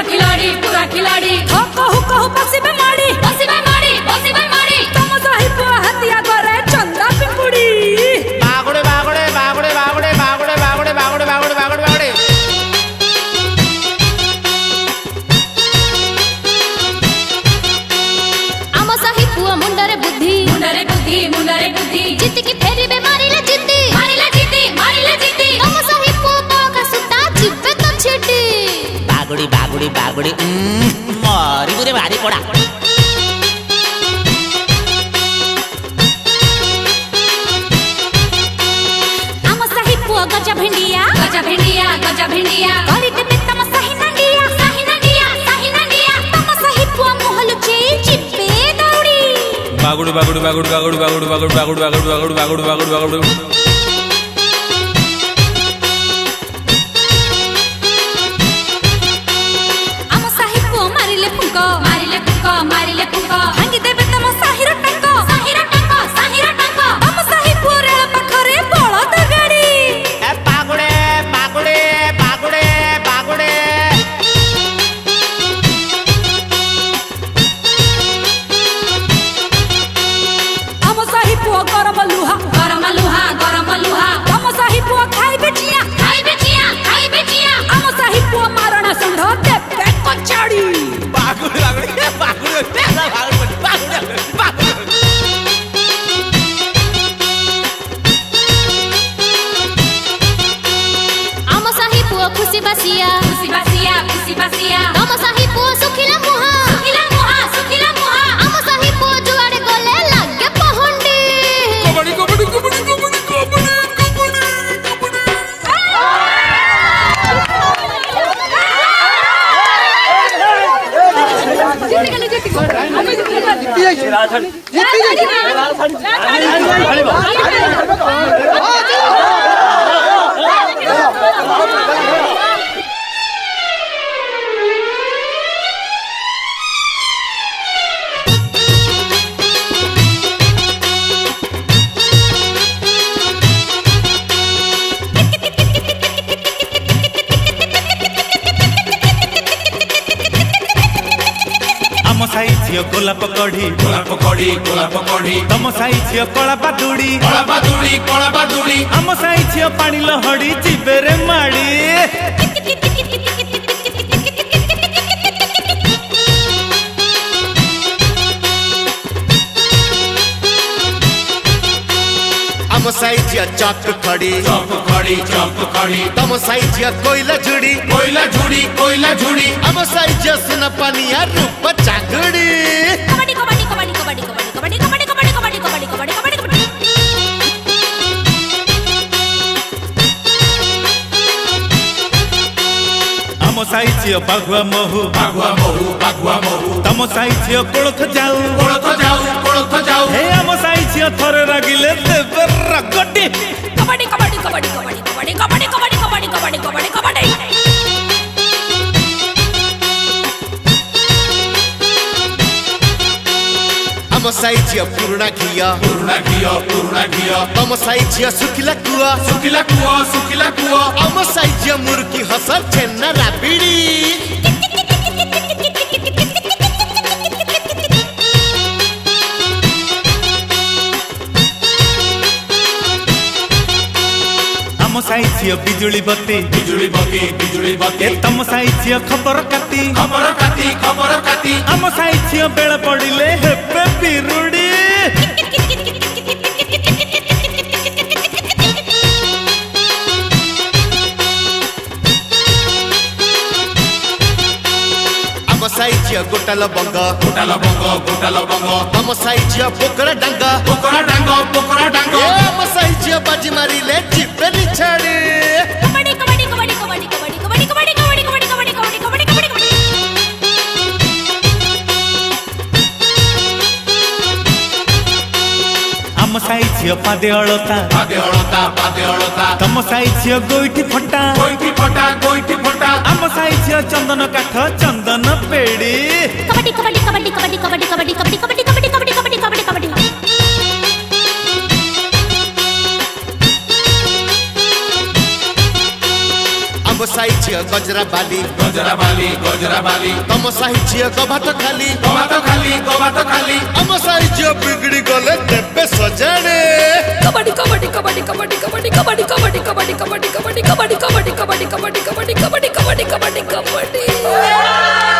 पूरा खिलाड़ी हो कहू पसिबे माड़ी तम सही पुआ हतिया करे चंदा पिंपुड़ी बागुड़े बागुड़े बागुड़े बागुड़े बागुड़े बागुड़े बागुड़े बागुड़े बागुड़े बागुड़े आम सही पुआ मुंडरे बुद्धि जित की फेरी बे मारिले जिद्दी तम सही पुआ का सुता चिपे तो छिटी बागुड़ी बागुड़ी बागुड़ी मारी बुरे भारी पड़ा आम सही पुआ गजा भिंडिया करी देते तम सही नंडिया तम सही पुआ मोहल चे चिपे दौड़ी बागुड़ी बागुड़ी बागुड़ी बागुड़ी बागुड़ी बागुड़ी बागुड़ी बागुड़ी बागुड़ी बागुड़ी बागुड़ी बागुड़ी आम सही पुआ मारिले फुंको भांगी देबे तम सहीर टंको तम सही पुआ रेल पाखरे बळद गाड़ी बागुड़े बागुड़े बागुड़े बागुड़े हम सही पुआ गरम लुहा हम सही पुआ खाई बेचिया हम सही पुआ मारणा संढ देबे कचाड़ी बागुड़ी बागुड़ी बागुड़ी बागुड़ी बागुड़ी आम सही पुआ खुशी बासिया तम सही पुआ सुखिला मुहा आम सही पुआ जुआड़े गले लागे पहुंडी कबड्डी कबड्डी कबड्डी कबड्डी कबड्डी आम साई झियो गोलाप कढ़ी तम साई झियो कला पादुड़ी आम साई झियो पानी लहड़ी जीवे रे माड़ी हम साइजिया चौक खड़ी तम साइजिया कोयला जुड़ी हम साइजिया सुन पानिया रूप चागड़ी आम साई झियो बाघुआ महू तम साई झियो कोलथ जाऊ हे आम साई झियो थरे रागिले देवे रगड़ी हम साइजिया पुराना घिया तम साइजिया सुखिला कुआ हम साइजिया मुर्गी हसन छेना राबिड़ी आम साई झियो बिजुली बत्ती ए तम साई झियो खबर काती आम साई झियो बेल पड़िले हेबे बिरुड़ी हम साइजिया गोटा लबंग हम साइजिया पोकरा डांगा हम साइजिया बाजी मारिले जिब्बे निछाड़ी आम साई झियो पादे अळता तम साई झियो गोइठी फटा आम साई झियो चंदन काठ चंदन पेड़ी ଆମ ସାହି ଝିଅ ଗଜରା ବାଲି ତମ ସାହି ଝିଅ କବାଟ ଖାଲି ଆମ ସାହି ଝିଅ ବିଗିଡି ଗଲେ ଦେବେ ସଜାଡେ कबड्डी कबड्डी कबड्डी कबड्डी कबड्डी कबड्डी कबड्डी कबड्डी कबड्डी कबड्डी कबड्डी कबड्डी कबड्डी कबड्डी कबड्डी कबड्डी कबड्डी कबड्डी कबड्डी